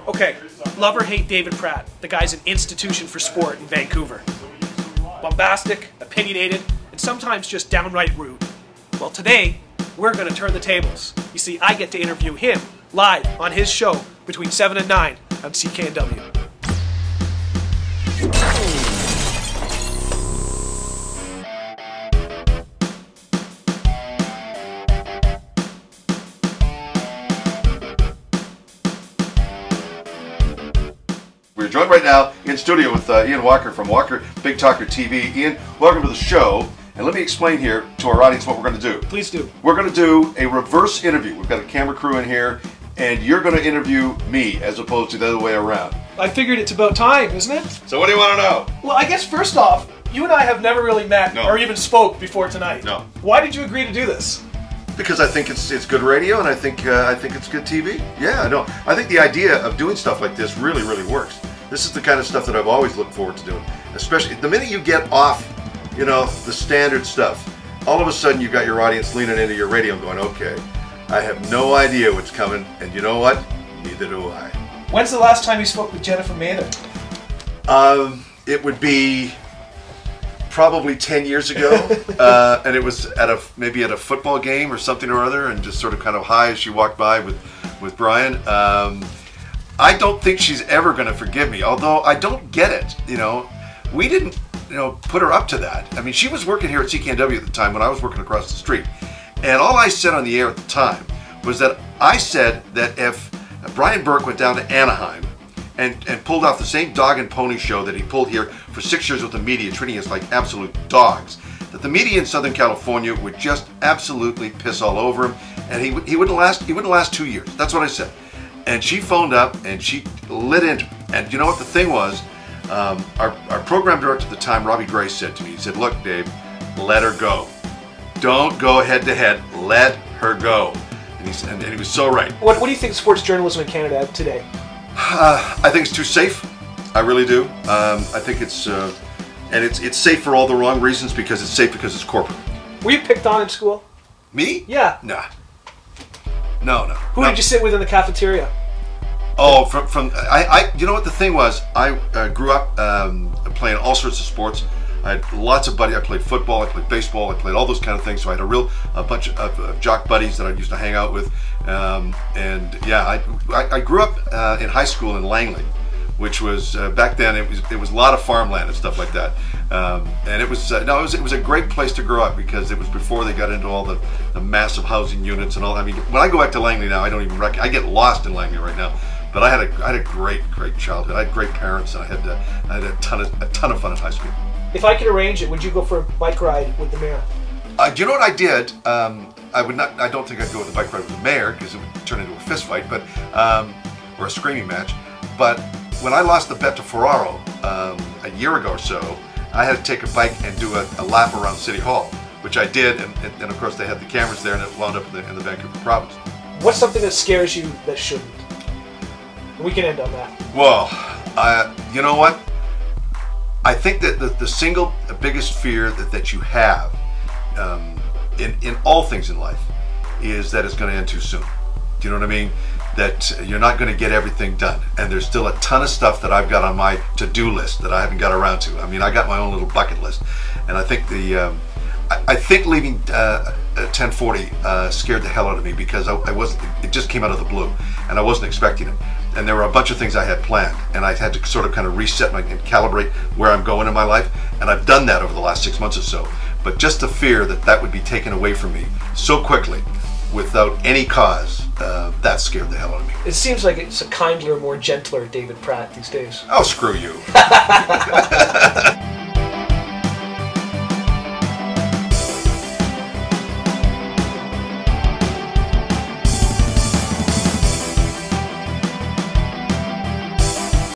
Okay, love or hate David Pratt. The guy's an institution for sport in Vancouver. Bombastic, opinionated, and sometimes just downright rude. Well, today, we're going to turn the tables. You see, I get to interview him live on his show between 7 and 9 on CKNW. We're joined right now in studio with Ian Walker from Walkerbigtalkertv. Ian, welcome to the show. And let me explain here to our audience what we're going to do. Please do. We're going to do a reverse interview. We've got a camera crew in here, and you're going to interview me as opposed to the other way around. I figured it's about time, isn't it? So what do you want to know? Well, I guess first off, you and I have never really met No. or even spoke before tonight. No. Why did you agree to do this? Because I think it's good radio, and I think it's good TV. Yeah, no. I think the idea of doing stuff like this really, really works. This is the kind of stuff that I've always looked forward to doing. Especially the minute you get off, you know, the standard stuff, all of a sudden you've got your audience leaning into your radio and going, okay, I have no idea what's coming, and you know what? Neither do I. When's the last time you spoke with Jennifer Mather? It would be probably 10 years ago, and it was at maybe at a football game or something or other, and just sort of kind of high as she walked by with Brian. I don't think she's ever going to forgive me, although I don't get it. You know, we didn't, put her up to that. I mean, she was working here at CKNW at the time when I was working across the street, and all I said on the air at the time was that I said that if Brian Burke went down to Anaheim and pulled off the same dog and pony show that he pulled here for 6 years with the media, treating us like absolute dogs, that the media in Southern California would just absolutely piss all over him, and he wouldn't last 2 years. That's what I said. And she phoned up and she lit into it. And you know what the thing was? Our program director at the time, Robbie Gray, said to me, he said, look, Dave, let her go. Don't go head to head, let her go. And he was so right. What do you think of sports journalism in Canada today? I think it's too safe. I really do. I think it's safe for all the wrong reasons, because it's safe because it's corporate. Were you picked on in school? Me? Yeah. Nah. No. Who did you sit with in the cafeteria? Oh, you know what the thing was? I grew up playing all sorts of sports. I had lots of buddies. I played football, I played baseball, I played all those kind of things. So I had a bunch of jock buddies that I used to hang out with. And yeah, I grew up in high school in Langley, which was back then it was a lot of farmland and stuff like that. And it was a great place to grow up, because it was before they got into all the massive housing units and all. I mean, when I go back to Langley now, I don't even I get lost in Langley right now. But I had a great childhood. I had great parents, and I had a ton of fun in high school. If I could arrange it, would you go for a bike ride with the mayor? Do you know what I did? I would not. I don't think I'd go with the bike ride with the mayor, because it would turn into a fist fight, but or a screaming match. But when I lost the bet to Ferraro a year ago or so, I had to take a bike and do a lap around City Hall, which I did, and of course they had the cameras there, and it wound up in the Vancouver province. What's something that scares you that shouldn't? We can end on that. Well, you know what? I think that the single biggest fear that you have in all things in life is that it's going to end too soon. Do you know what I mean? That you're not going to get everything done, and there's still a ton of stuff that I've got on my to-do list that I haven't got around to. I mean, I got my own little bucket list, and I think I think leaving 1040 scared the hell out of me, because I wasn't. It just came out of the blue, and I wasn't expecting it. And there were a bunch of things I had planned, and I had to sort of kind of reset and calibrate where I'm going in my life, and I've done that over the last 6 months or so. But just the fear that would be taken away from me so quickly, without any cause, that scared the hell out of me. It seems like it's a kinder, more gentler David Pratt these days. Oh, screw you.